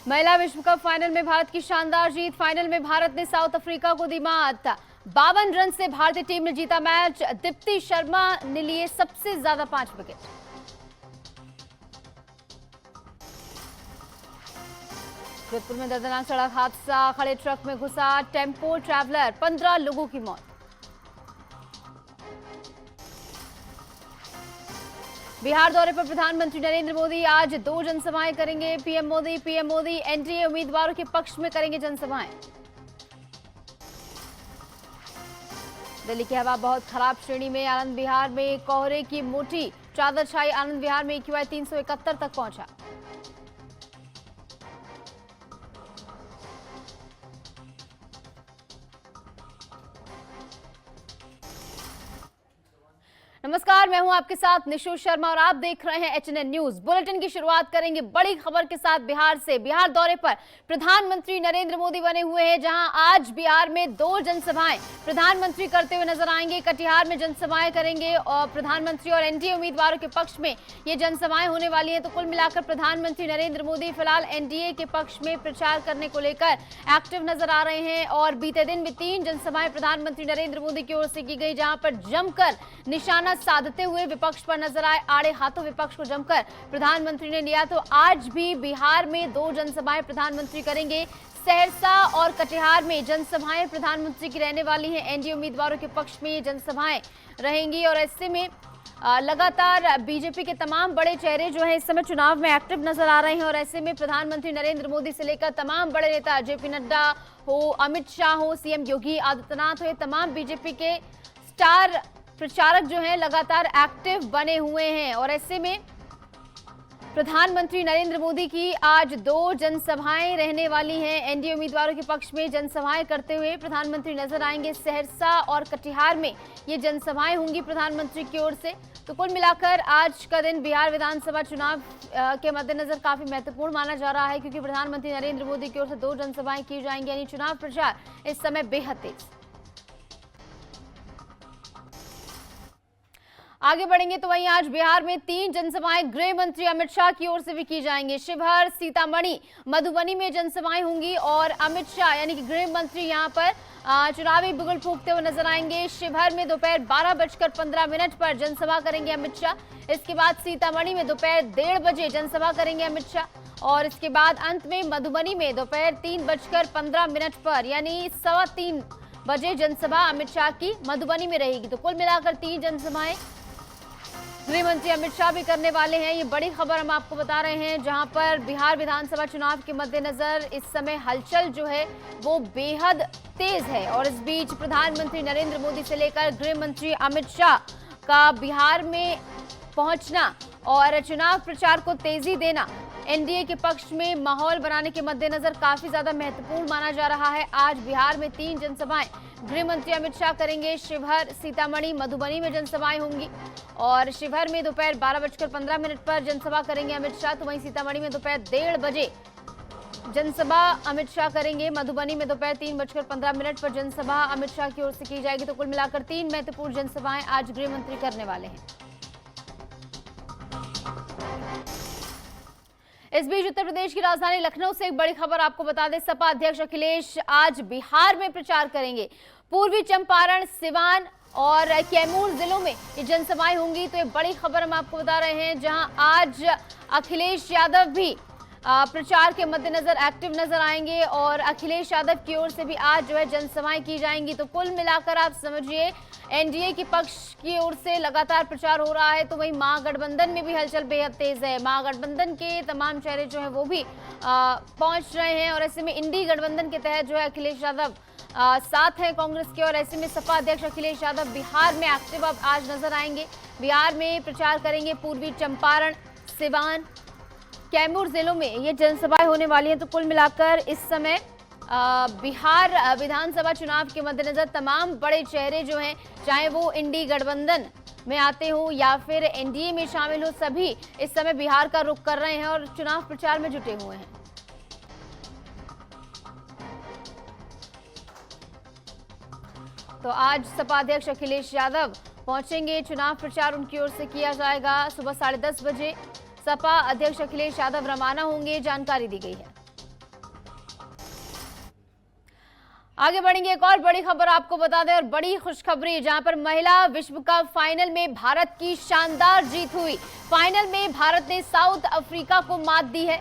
महिला विश्व cup final में भारत की शानदार जीत। फाइनल में भारत ने साउथ अफ्रीका को दी मात। 52 रन से भारतीय टीम ने जीता मैच। दीप्ति शर्मा ने लिए सबसे ज्यादा 5 विकेट। जोधपुर में दर्दनाक सड़क हादसा, खड़े ट्रक में घुसा टेम्पो ट्रैवलर, 15 लोगों की मौत। बिहार दौरे पर प्रधानमंत्री नरेंद्र मोदी आज 2 जनसभाएं करेंगे। पीएम मोदी एनडीए उम्मीदवारों के पक्ष में करेंगे जनसभाएं। दिल्ली की हवा बहुत खराब श्रेणी में। आनंद विहार में कोहरे की मोटी चादर छाई। आनंद विहार में AQI 371 तक पहुंचा। नमस्कार, मैं हूं आपके साथ निशु शर्मा और आप देख रहे हैं HNN न्यूज। बुलेटिन की शुरुआत करेंगे बड़ी खबर के साथ बिहार से। बिहार दौरे पर प्रधानमंत्री नरेंद्र मोदी बने हुए हैं, जहां आज बिहार में 2 जनसभाएं प्रधानमंत्री करते हुए नजर आएंगे। कटिहार में जनसभाएं करेंगे और प्रधानमंत्री और एनडीए उम्मीदवारों के पक्ष में ये जनसभाएं होने वाली है। तो कुल मिलाकर प्रधानमंत्री नरेंद्र मोदी फिलहाल एनडीए के पक्ष में प्रचार करने को लेकर एक्टिव नजर आ रहे हैं। और बीते दिन भी 3 जनसभाएं प्रधानमंत्री नरेंद्र मोदी की ओर से की गई, जहां पर जमकर निशाना साधते हुए विपक्ष पर नजर आए। आड़े हाथों विपक्ष को जमकर प्रधानमंत्री ने लिया। तो आज भी बिहार में 2 जनसभाएं प्रधानमंत्री करेंगे। सहरसा और कटिहार में जनसभाएं प्रधानमंत्री की रहने वाली हैं। एनडीए उम्मीदवारों के पक्ष में ये जनसभाएं रहेंगी। और ऐसे में लगातार बीजेपी के तमाम बड़े चेहरे जो हैं इस समय चुनाव में एक्टिव नजर आ रहे हैं। और ऐसे में प्रधानमंत्री नरेंद्र मोदी से लेकर तमाम बड़े नेता, जेपी नड्डा हो, अमित शाह हो, सीएम योगी आदित्यनाथ हो, तमाम बीजेपी के स्टार प्रचारक जो हैं लगातार एक्टिव बने हुए हैं। और ऐसे में प्रधानमंत्री नरेंद्र मोदी की आज 2 जनसभाएं रहने वाली हैं। एनडीए उम्मीदवारों के पक्ष में जनसभाएं करते हुए प्रधानमंत्री नजर आएंगे। सहरसा और कटिहार में ये जनसभाएं होंगी प्रधानमंत्री की ओर से। तो कुल मिलाकर आज का दिन बिहार विधानसभा चुनाव के मद्देनजर काफी महत्वपूर्ण माना जा रहा है, क्योंकि प्रधानमंत्री नरेंद्र मोदी की ओर से 2 जनसभाएं की जाएंगी। यानी चुनाव प्रचार इस समय बेहद तेज। आगे बढ़ेंगे तो वहीं आज बिहार में 3 जनसभाएं गृह मंत्री अमित शाह की ओर से भी की जाएंगी। शिवहर, सीतामढ़ी, मधुबनी में जनसभाएं होंगी और अमित शाह यानी कि गृह मंत्री यहां पर चुनावी बिगुल फूंकते हुए नजर आएंगे। शिवहर में दोपहर 12:15 पर जनसभा करेंगे अमित शाह। इसके बाद सीतामढ़ी में दोपहर 1:30 बजे जनसभा करेंगे अमित शाह। और इसके बाद अंत में मधुबनी में दोपहर 3:15 पर यानी 3:15 बजे जनसभा अमित शाह की मधुबनी में रहेगी। तो कुल मिलाकर 3 जनसभाएं गृह मंत्री अमित शाह भी करने वाले हैं। ये बड़ी खबर हम आपको बता रहे हैं, जहां पर बिहार विधानसभा चुनाव के मद्देनजर इस समय हलचल जो है वो बेहद तेज है। और इस बीच प्रधानमंत्री नरेंद्र मोदी से लेकर गृह मंत्री अमित शाह का बिहार में पहुंचना और चुनाव प्रचार को तेजी देना एनडीए के पक्ष में माहौल बनाने के मद्देनजर काफी ज्यादा महत्वपूर्ण माना जा रहा है। आज बिहार में 3 जनसभाएं गृह मंत्री अमित शाह करेंगे। शिवहर, सीतामढ़ी, मधुबनी में जनसभाएं होंगी। और शिवहर में दोपहर 12:15 पर जनसभा करेंगे अमित शाह। तो वहीं सीतामढ़ी में दोपहर 1:30 बजे जनसभा अमित शाह करेंगे। मधुबनी में दोपहर 3:15 पर जनसभा अमित शाह की ओर से की जाएगी। तो कुल मिलाकर 3 महत्वपूर्ण जनसभाएं आज गृह मंत्री करने वाले हैं। इस बीच उत्तर प्रदेश की राजधानी लखनऊ से एक बड़ी खबर आपको बता दें। सपा अध्यक्ष अखिलेश आज बिहार में प्रचार करेंगे। पूर्वी चंपारण, सिवान और कैमूर जिलों में ये जनसभाएं होंगी। तो ये बड़ी खबर हम आपको बता रहे हैं, जहां आज अखिलेश यादव भी प्रचार के मद्देनजर एक्टिव नजर आएंगे। और अखिलेश यादव की ओर से भी आज जो है जनसभाएं की जाएंगी। तो कुल मिलाकर आप समझिए एनडीए के पक्ष की ओर से लगातार प्रचार हो रहा है। तो वहीं महागठबंधन में भी हलचल बेहद तेज है। महागठबंधन के तमाम चेहरे जो है वो भी पहुंच रहे हैं। और ऐसे में इंडी गठबंधन के तहत जो है अखिलेश यादव साथ है कांग्रेस के। और ऐसे में सपा अध्यक्ष अखिलेश यादव बिहार में एक्टिव अब आज नजर आएंगे। बिहार में प्रचार करेंगे। पूर्वी चंपारण, सिवान, कैमूर जिलों में ये जनसभाएं होने वाली हैं। तो कुल मिलाकर इस समय बिहार विधानसभा चुनाव के मद्देनजर तमाम बड़े चेहरे जो हैं, चाहे वो इंडी गठबंधन में आते हो या फिर एनडीए में शामिल हो, सभी इस समय बिहार का रुख कर रहे हैं और चुनाव प्रचार में जुटे हुए हैं। तो आज सपा अध्यक्ष अखिलेश यादव पहुंचेंगे। चुनाव प्रचार उनकी ओर से किया जाएगा। सुबह 10:30 बजे सपा अध्यक्ष अखिलेश यादव रवाना होंगे, जानकारी दी गई है। आगे बढ़ेंगे, एक और बड़ी खबर आपको बता दें और बड़ी खुशखबरी, जहां पर महिला विश्व कप फाइनल में भारत की शानदार जीत हुई। फाइनल में भारत ने साउथ अफ्रीका को मात दी है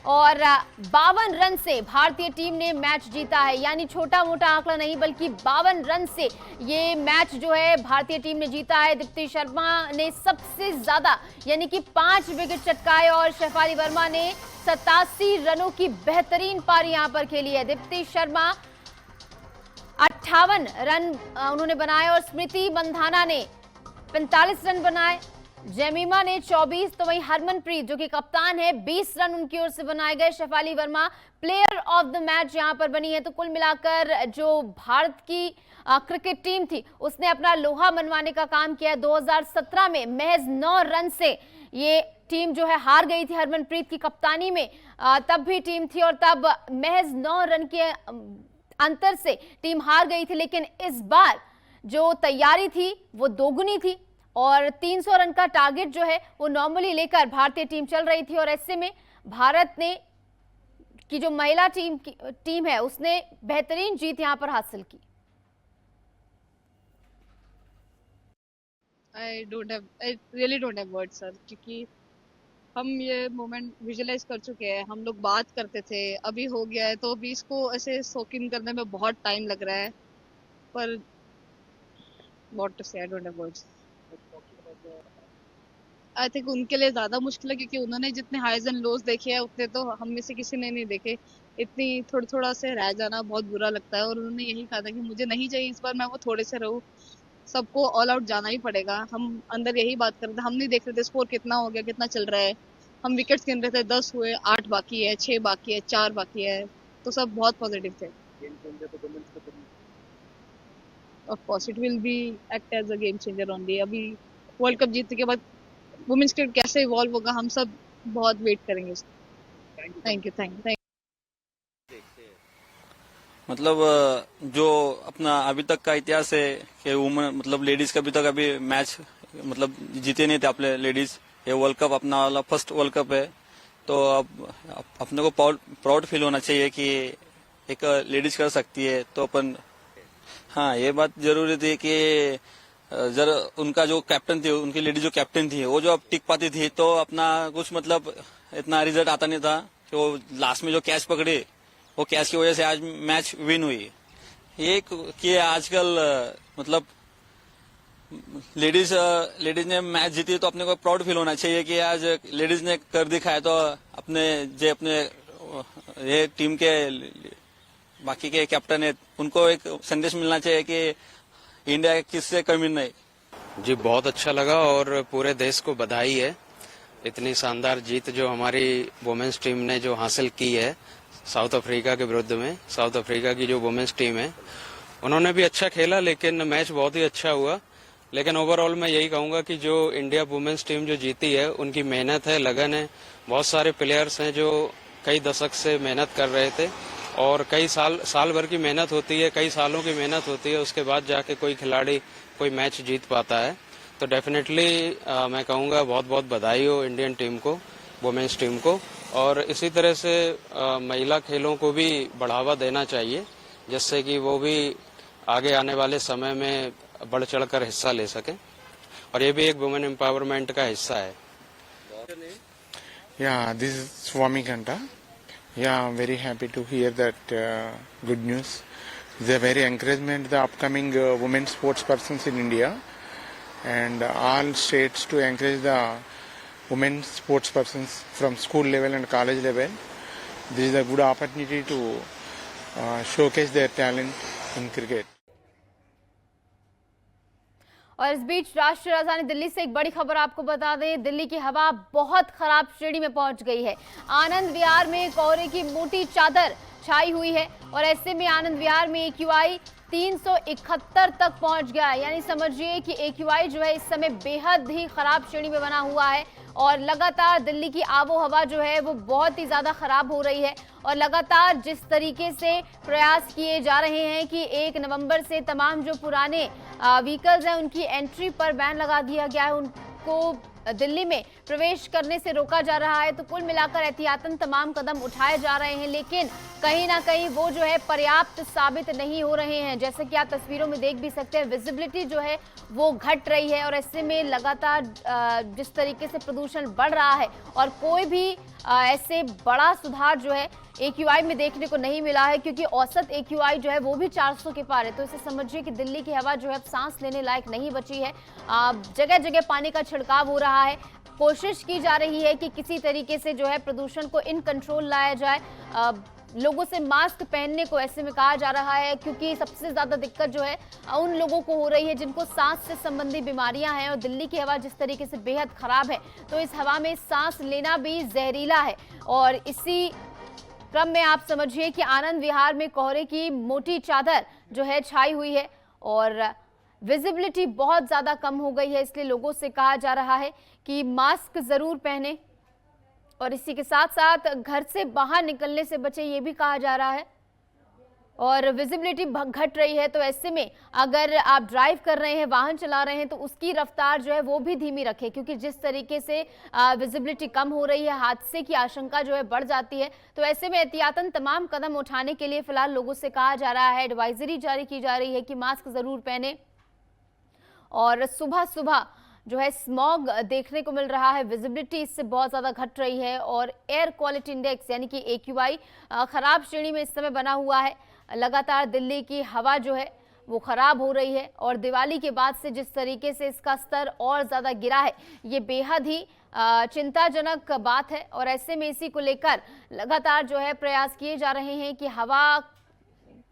और 52 रन से भारतीय टीम ने मैच जीता है। यानी छोटा मोटा आंकड़ा नहीं, बल्कि 52 रन से ये मैच जो है भारतीय टीम ने जीता है। दीप्ति शर्मा ने सबसे ज्यादा यानी कि 5 विकेट चटकाए और शेफाली वर्मा ने 87 रनों की बेहतरीन पारी यहां पर खेली है। दीप्ति शर्मा 58 रन उन्होंने बनाए और स्मृति मंधाना ने 45 रन बनाए, जेमिमा ने 24, तो वहीं हरमनप्रीत जो कि कप्तान है 20 रन उनकी ओर से बनाए गए। Shefali Verma player of the match यहां पर बनी है। तो कुल मिलाकर जो भारत की क्रिकेट टीम थी उसने अपना लोहा मनवाने का काम किया। 2017 में महज 9 रन से ये टीम जो है हार गई थी हरमनप्रीत की कप्तानी में, तब भी टीम थी और तब महज 9 रन के अंतर से टीम हार गई थी। लेकिन इस बार जो तैयारी थी वो दोगुनी थी और 300 रन का टारगेट जो है वो नॉर्मली लेकर भारतीय टीम चल रही थी और ऐसे में भारत ने की जो महिला टीम है उसने बेहतरीन जीत यहां पर हासिल की। I really don't have words, sir, क्योंकि हम ये मोमेंट विजुअलाइज कर चुके हैं। हम लोग बात करते थे, अभी हो गया है, तो अभी इसको ऐसे सोक इन करने में बहुत टाइम लग रहा है। पर व्हाट टू से, I don't have words. I think उनके लिए ज्यादा मुश्किल है, क्योंकि उन्होंने जितने हाइज एंड लोज देखे हैं उतने तो हम में से किसी ने नहीं देखे। इतनी थोड़ा से रह जाना बहुत बुरा लगता है और उन्होंने यही कहा था कि मुझे नहीं चाहिए इस बार, मैं वो थोड़े से रहूं, सबको ऑल आउट जाना ही पड़ेगा। हम अंदर यही बात कर रहे थे, हम नहीं देख रहे थे स्कोर कितना हो गया, कितना चल रहा है। हम विकेट्स गिन रहे थे, 10 हुए, 8 बाकी है, 6 बाकी है, 4 बाकी है, तो सब बहुत पॉजिटिव थे। Of course it will be act as a game changer only. अभी वर्ल्ड कप जीतने के बाद वुमेन्स क्रिकेट कैसे इवॉल्व होगा हम सब बहुत वेट करेंगे। Thank you. मतलब जो अपना अभी तक का इतिहास है कि वुमेन मतलब लेडीज का अभी तक अभी मैच मतलब जीते नहीं थे अपने लेडीज। ये वर्ल्ड कप अपना वाला फर्स्ट वर्ल्ड कप है, तो अब अपने को प्राउड फील होना चाहिए कि एक लेडीज कर सकती है। तो अपन हाँ ये बात जरूरी थी कि जरा उनका जो कैप्टन थी, उनकी लेडी जो कैप्टन थी वो जो अब टिक पाती थी तो अपना कुछ मतलब इतना रिजल्ट आता नहीं था कि वो लास्ट में जो कैच पकड़ी वो कैच की वजह से आज मैच विन हुई। ये कि आजकल मतलब लेडीज ने मैच जीती तो अपने को प्राउड फील होना चाहिए कि आज लेडीज ने कर दिखाया। तो अपने ये टीम के बाकी के कैप्टन है उनको एक संदेश मिलना चाहिए कि इंडिया किससे कमी नहीं। जी बहुत अच्छा लगा और पूरे देश को बधाई है। इतनी शानदार जीत जो हमारी वुमेन्स टीम ने जो हासिल की है साउथ अफ्रीका के विरुद्ध में। साउथ अफ्रीका की जो वुमेन्स टीम है उन्होंने भी अच्छा खेला, लेकिन मैच बहुत ही अच्छा हुआ। लेकिन ओवरऑल मैं यही कहूंगा कि जो इंडिया वुमेन्स टीम जो जीती है उनकी मेहनत है, लगन है। बहुत सारे प्लेयर्स हैं जो कई दशक से मेहनत कर रहे थे और कई साल भर की मेहनत होती है, कई सालों की मेहनत होती है, उसके बाद जाके कोई खिलाड़ी कोई मैच जीत पाता है। तो डेफिनेटली मैं कहूँगा बहुत बहुत बधाई हो इंडियन टीम को, वुमेन्स टीम को। और इसी तरह से महिला खेलों को भी बढ़ावा देना चाहिए, जिससे कि वो भी आगे आने वाले समय में बढ़ चढ़कर हिस्सा ले सकें और ये भी एक वुमेन एम्पावरमेंट का हिस्सा है। Yeah, this is Swami Kanta. Yeah, I'm very happy to hear that good news. It's a very encouragement the upcoming women sports persons in India and all states to encourage the women sports persons from school level and college level. This is a good opportunity to showcase their talent in cricket. और इस बीच राष्ट्रीय राजधानी दिल्ली से एक बड़ी खबर आपको बता दें, दिल्ली की हवा बहुत खराब श्रेणी में पहुंच गई है। आनंद विहार में कोहरे की मोटी चादर छाई हुई है और ऐसे में आनंद विहार में AQI 371 तक पहुंच गया है। यानी समझिए कि AQI जो है इस समय बेहद ही खराब श्रेणी में बना हुआ है और लगातार दिल्ली की आबो हवा जो है वो बहुत ही ज़्यादा खराब हो रही है। और लगातार जिस तरीके से प्रयास किए जा रहे हैं कि 1 नवंबर से तमाम जो पुराने व्हीकल्स हैं उनकी एंट्री पर बैन लगा दिया गया है, उनको दिल्ली में प्रवेश करने से रोका जा रहा है। तो कुल मिलाकर एहतियातन तमाम कदम उठाए जा रहे हैं, लेकिन कहीं ना कहीं वो जो है पर्याप्त साबित नहीं हो रहे हैं। जैसे कि आप तस्वीरों में देख भी सकते हैं, विजिबिलिटी जो है वो घट रही है और ऐसे में लगातार जिस तरीके से प्रदूषण बढ़ रहा है और कोई भी ऐसे बड़ा सुधार जो है AQI में देखने को नहीं मिला है, क्योंकि औसत AQI जो है वो भी 400 के पार है। तो इसे समझिए कि दिल्ली की हवा जो है अब सांस लेने लायक नहीं बची है। जगह जगह पानी का छिड़काव हो रहा है। कोशिश की जा रही है कि किसी तरीके से जो है प्रदूषण को इन कंट्रोल लाया जाए। लोगों से मास्क पहनने को ऐसे में कहा जा रहा है, क्योंकि सबसे ज्यादा दिक्कत जो है उन लोगों को हो रही है जिनको सांस से संबंधी बीमारियां हैं। और दिल्ली की हवा जिस तरीके से बेहद खराब है, तो इस हवा में सांस लेना भी जहरीला है। और इसी क्रम में आप समझिए कि आनंद विहार में कोहरे की मोटी चादर जो है छाई हुई है और विजिबिलिटी बहुत ज्यादा कम हो गई है। इसलिए लोगों से कहा जा रहा है कि मास्क जरूर पहने और इसी के साथ साथ घर से बाहर निकलने से बचे, ये भी कहा जा रहा है। और विजिबिलिटी घट रही है, तो ऐसे में अगर आप ड्राइव कर रहे हैं, वाहन चला रहे हैं, तो उसकी रफ्तार जो है वो भी धीमी रखें, क्योंकि जिस तरीके से विजिबिलिटी कम हो रही है, हादसे की आशंका जो है बढ़ जाती है। तो ऐसे में एहतियातन तमाम कदम उठाने के लिए फिलहाल लोगों से कहा जा रहा है, एडवाइजरी जारी की जा रही है कि मास्क जरूर पहने। और सुबह सुबह जो है स्मॉग देखने को मिल रहा है, विजिबिलिटी इससे बहुत ज़्यादा घट रही है और एयर क्वालिटी इंडेक्स यानी कि AQI खराब श्रेणी में इस समय बना हुआ है। लगातार दिल्ली की हवा जो है वो खराब हो रही है और दिवाली के बाद से जिस तरीके से इसका स्तर और ज़्यादा गिरा है, ये बेहद ही चिंताजनक बात है। और ऐसे में इसी को लेकर लगातार जो है प्रयास किए जा रहे हैं कि हवा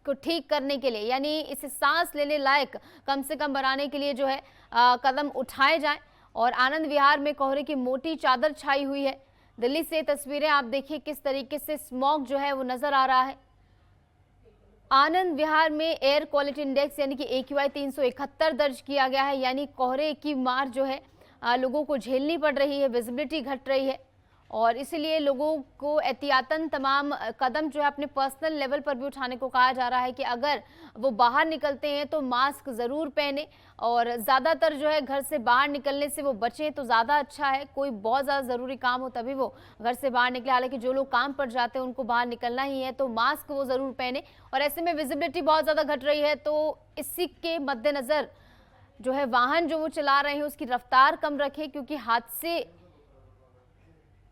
को ठीक करने के लिए, यानी इसे सांस लेने लायक कम से कम बनाने के लिए जो है कदम उठाए जाएं। और आनंद विहार में कोहरे की मोटी चादर छाई हुई है। दिल्ली से तस्वीरें आप देखिए किस तरीके से स्मॉग जो है वो नजर आ रहा है। आनंद विहार में एयर क्वालिटी इंडेक्स यानी कि AQI 371 दर्ज किया गया है, यानी कोहरे की मार जो है लोगों को झेलनी पड़ रही है, विजिबिलिटी घट रही है। और इसलिए लोगों को एहतियातन तमाम कदम जो है अपने पर्सनल लेवल पर भी उठाने को कहा जा रहा है कि अगर वो बाहर निकलते हैं तो मास्क ज़रूर पहने और ज़्यादातर जो है घर से बाहर निकलने से वो बचें तो ज़्यादा अच्छा है। कोई बहुत ज़्यादा ज़रूरी काम हो तभी वो घर से बाहर निकले, हालांकि जो लोग काम पर जाते हैं उनको बाहर निकलना ही है, तो मास्क वो ज़रूर पहने। और ऐसे में विजिबिलिटी बहुत ज़्यादा घट रही है, तो इसी के मद्देनज़र जो है वाहन जो वो चला रहे हैं उसकी रफ्तार कम रखें, क्योंकि हादसे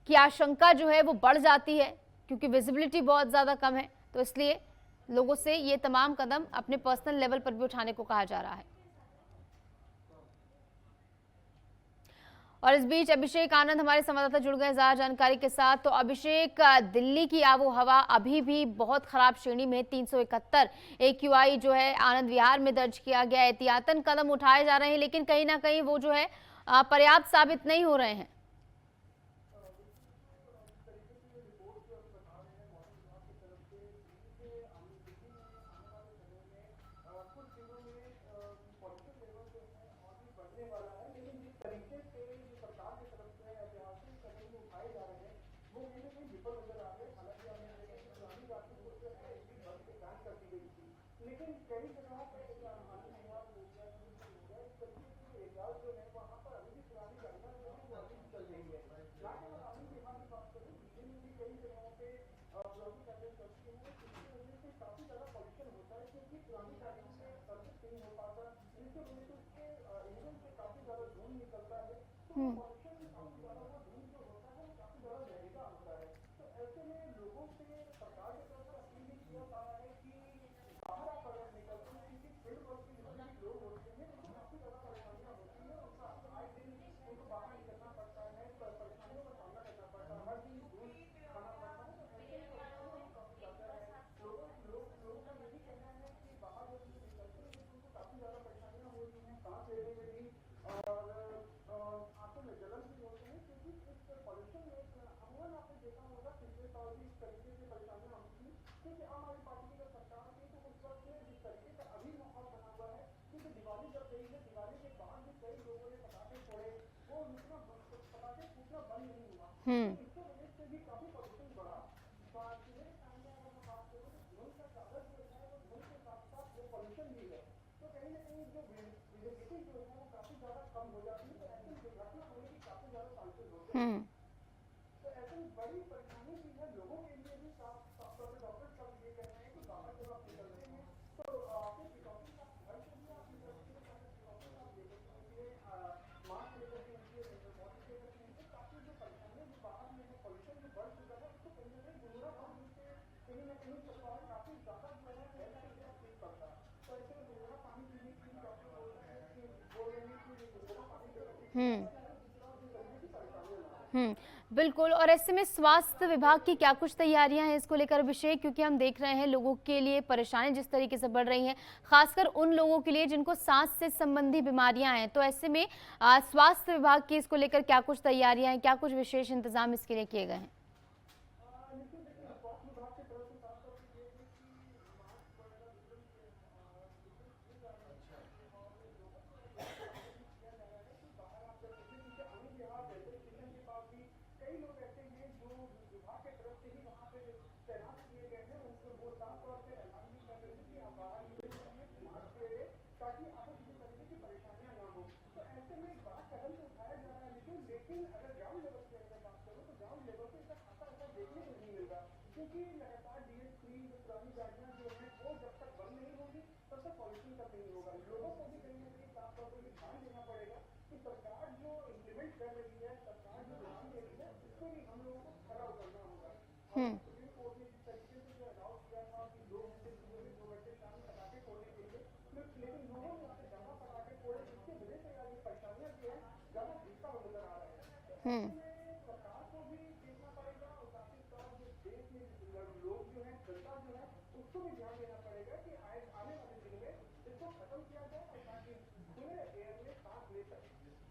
की आशंका जो है वो बढ़ जाती है, क्योंकि विजिबिलिटी बहुत ज़्यादा कम है। तो इसलिए लोगों से ये तमाम कदम अपने पर्सनल लेवल पर भी उठाने को कहा जा रहा है। और इस बीच अभिषेक आनंद हमारे संवाददाता जुड़ गए ज़्यादा जानकारी के साथ। तो अभिषेक, दिल्ली की आबो हवा अभी भी बहुत खराब श्रेणी में 371 AQI जो है आनंद विहार में दर्ज किया गया। एहतियातन कदम उठाए जा रहे हैं, लेकिन कहीं ना कहीं वो जो है पर्याप्त साबित नहीं हो रहे हैं। हम्म। हम्म। बिल्कुल। और ऐसे में स्वास्थ्य विभाग की क्या कुछ तैयारियां हैं इसको लेकर अभिषेक, क्योंकि हम देख रहे हैं लोगों के लिए परेशानी जिस तरीके से बढ़ रही है, खासकर उन लोगों के लिए जिनको सांस से संबंधी बीमारियां हैं, तो ऐसे में स्वास्थ्य विभाग की इसको लेकर क्या कुछ तैयारियां हैं, क्या कुछ विशेष इंतजाम इसके लिए किए गए हैं? हम्म।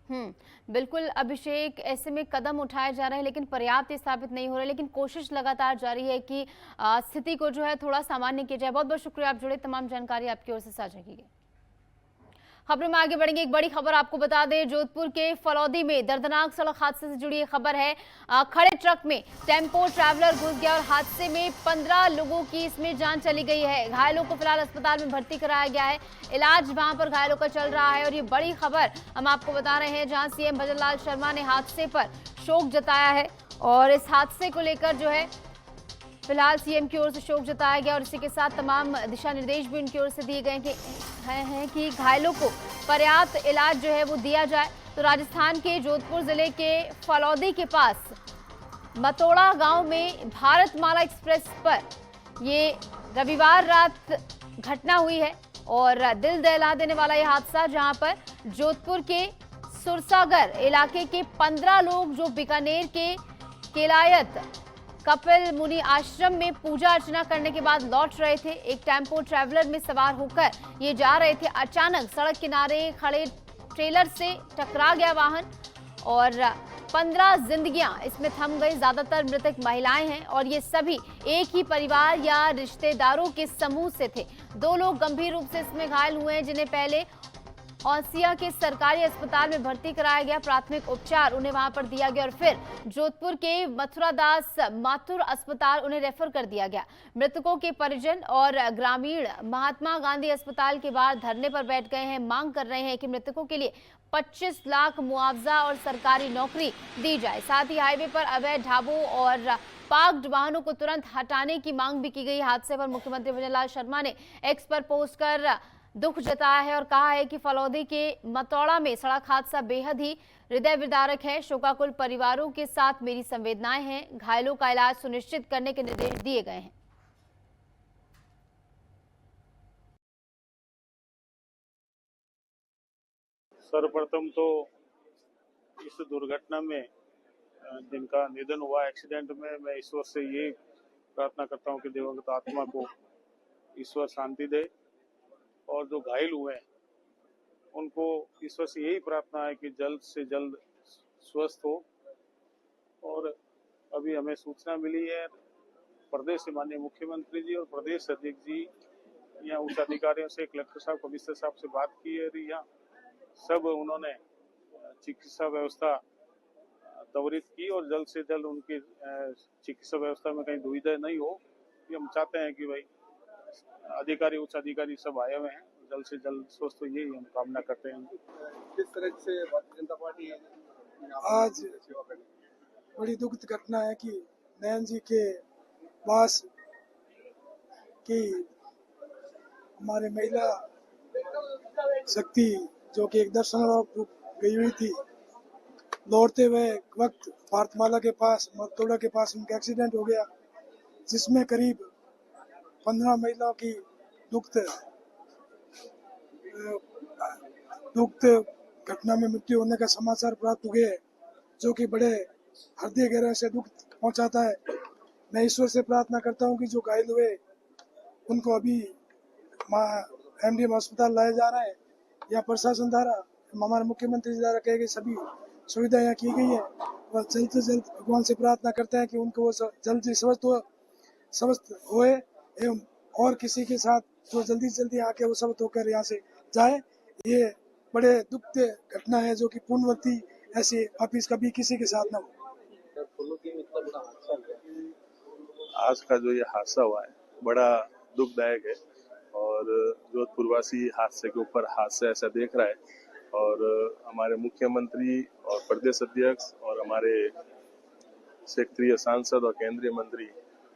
हम्म। बिल्कुल अभिषेक, ऐसे में कदम उठाए जा रहे हैं लेकिन पर्याप्त स्थापित नहीं हो रहे, लेकिन कोशिश लगातार जारी है कि स्थिति को जो है थोड़ा सामान्य किया जाए। बहुत बहुत शुक्रिया, आप जुड़े, तमाम जानकारी आपकी ओर से साझा की गई। खबरों में आगे बढ़ेंगे। एक बड़ी खबर आपको बता दें, जोधपुर के फलौदी में दर्दनाक सड़क हादसे से जुड़ी एक खबर है। खड़े ट्रक में टेम्पो ट्रैवलर घुस गया और हादसे में 15 लोगों की इसमें जान चली गई है। घायलों को फिलहाल अस्पताल में भर्ती कराया गया है, इलाज वहां पर घायलों का चल रहा है। और ये बड़ी खबर हम आपको बता रहे हैं, जहां सीएम भजनलाल शर्मा ने हादसे पर शोक जताया है और इस हादसे को लेकर जो है फिलहाल सीएम की ओर से शोक जताया गया और इसी के साथ तमाम दिशा निर्देश भी उनकी ओर से दिए गए हैं कि घायलों को पर्याप्त इलाज जो है वो दिया जाए। तो राजस्थान के जोधपुर जिले के फलौदी के पास मतोड़ा गांव में भारतमाला एक्सप्रेस पर ये रविवार रात घटना हुई है और दिल दहला देने वाला यह हादसा, जहां पर जोधपुर के सुरसागर इलाके के 15 लोग जो बीकानेर के केलायत कपिल मुनि आश्रम में पूजा अर्चना करने के बाद लौट रहे थे। एक टेम्पो ट्रैवलर में सवार होकर ये जा रहे थे। अचानक सड़क किनारे खड़े ट्रेलर से टकरा गया वाहन और 15 जिंदगियां इसमें थम गई। ज्यादातर मृतक महिलाएं हैं और ये सभी एक ही परिवार या रिश्तेदारों के समूह से थे। 2 लोग गंभीर रूप से इसमें घायल हुए हैं, जिन्हें पहले औसिया के सरकारी अस्पताल में भर्ती कराया गया। प्राथमिक उपचार उन्हें वहां पर दिया गया और फिर जोधपुर के मथुरादास माथुर अस्पताल उन्हें रेफर कर दिया गया। मृतकों के परिजन और ग्रामीण महात्मा गांधी अस्पताल के बाहर धरने पर बैठ गए हैं। मांग कर रहे हैं कि मृतकों के लिए 25 लाख मुआवजा और सरकारी नौकरी दी जाए। साथ ही हाईवे पर अवैध ढाबों और पार्क्ड वाहनों को तुरंत हटाने की मांग भी की गई। हादसे पर मुख्यमंत्री भजनलाल शर्मा ने एक्स पर पोस्ट कर दुख जताया है और कहा है कि फलौदी के मतौड़ा में सड़क हादसा बेहद ही हृदय विदारक है। शोकाकुल परिवारों के साथ मेरी संवेदनाएं हैं। घायलों का इलाज सुनिश्चित करने के निर्देश दिए गए हैं। सर्वप्रथम तो इस दुर्घटना में जिनका निधन हुआ एक्सीडेंट में, मैं ईश्वर से ये प्रार्थना करता हूँ कि दिवंगत आत्मा को ईश्वर शांति दे और जो घायल हुए हैं उनको ईश्वर से यही प्रार्थना है कि जल्द से जल्द स्वस्थ हो। और अभी हमें सूचना मिली है प्रदेश से माननीय मुख्यमंत्री जी और प्रदेश अध्यक्ष जी यहाँ उच्च अधिकारियों से, कलेक्टर साहब, कमिश्नर साहब से बात की है। यहाँ सब उन्होंने चिकित्सा व्यवस्था त्वरित की और जल्द से जल्द उनकी चिकित्सा व्यवस्था में कहीं दुविधा नहीं हो, ये हम चाहते हैं कि भाई अधिकारी, उच्च अधिकारी सब आए हुए हैं, जल्द से जल्द स्वस्थ हो, यही हम कामना करते हैं। किस तरह से भारतीय जनता पार्टी बड़ी दुखद घटना है कि नयन जी के पास की हमारे महिला शक्ति जो कि एक दर्शन गई हुई थी, दौड़ते हुए वक्त भारतमाला के पास मरतोड़ा के पास उनका एक्सीडेंट हो गया, जिसमें करीब 15 महिलाओं की दुखद घटना में मृत्यु होने का समाचार प्राप्त हुए है, जो कि बड़े हृदय गहरा से दुख पहुंचाता है। मैं ईश्वर से प्रार्थना करता हूं कि जो घायल हुए उनको अभी एमडीएम अस्पताल लाया जा रहा है, या प्रशासन द्वारा, हमारे मुख्यमंत्री जी द्वारा कही गई सभी सुविधा यहाँ की गई है, और जल्द से जल्द भगवान से प्रार्थना करते हैं कि उनको वो जल्द ही स्वस्थ होए एवं और किसी के साथ जो जल्दी से जल्दी आके वो स्वस्थ होकर यहाँ से जाए। ये बड़े दुख घटना है जो कि पूर्णवर्ती ऐसी वापिस कभी किसी के साथ न हो। आज का जो ये हादसा हुआ है बड़ा दुखदायक है, और जोधपुर वासी हादसे के ऊपर हादसा ऐसा देख रहा है, और हमारे मुख्यमंत्री और प्रदेश अध्यक्ष और हमारे क्षेत्रीय सांसद और केंद्रीय मंत्री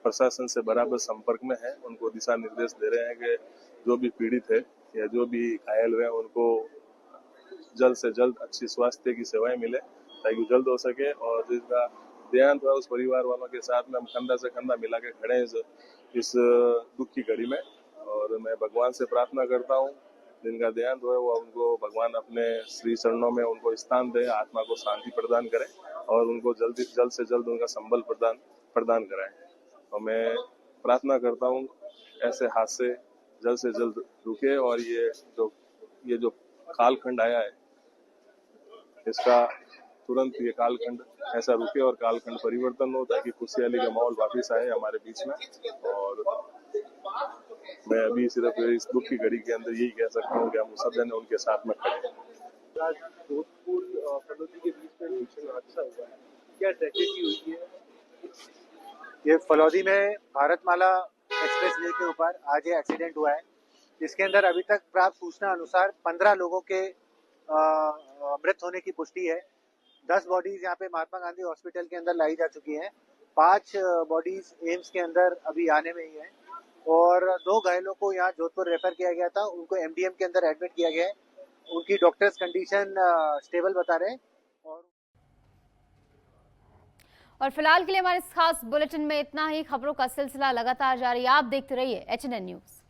प्रशासन से बराबर संपर्क में है। उनको दिशा निर्देश दे रहे हैं कि जो भी पीड़ित है या जो भी घायल हुए उनको जल्द से जल्द अच्छी स्वास्थ्य की सेवाएं मिले ताकि जल्द हो सके, और जिसका देहांत हुआ उस परिवार वालों के साथ में हम कंधा से कंधा मिला के खड़े हैं इस दुख की घड़ी में। और मैं भगवान से प्रार्थना करता हूँ जिनका देहांत हुआ वो उनको भगवान अपने श्री चरणों में उनको स्थान दे, आत्मा को शांति प्रदान करे और उनको जल्द से जल्द उनका संबल प्रदान कराए। और मैं प्रार्थना करता हूँ ऐसे हादसे जल्द से जल्द रुके, और ये जो कालखंड आया है इसका तुरंत ये कालखंड ऐसा रुके और कालखंड परिवर्तन हो ताकि खुशहाली का माहौल वापस आए हमारे बीच में। और मैं अभी सिर्फ इस दुख की घड़ी के अंदर यही कह सकता हूँ कि हम सब जने उनके साथ में खड़े हैं। जोधपुर फलोदी के बीच में भीषण हादसा हुआ है, क्या ट्रेजेडी हुई है? ये फलौदी में भारतमाला एक्सप्रेस वे के ऊपर आज ये एक्सीडेंट हुआ है, जिसके अंदर अभी तक प्राप्त सूचना अनुसार 15 लोगों के मृत होने की पुष्टि है। 10 बॉडीज यहाँ पे महात्मा गांधी हॉस्पिटल के अंदर लाई जा चुकी हैं, 5 बॉडीज एम्स के अंदर अभी आने में ही है, और 2 घायलों को यहाँ जोधपुर रेफर किया गया था, उनको एमडीएम के अंदर एडमिट किया गया है। उनकी डॉक्टर्स कंडीशन स्टेबल बता रहे हैं। और फिलहाल के लिए हमारे इस खास बुलेटिन में इतना ही। खबरों का सिलसिला लगातार जारी, आप देखते रहिए एचएनएन न्यूज।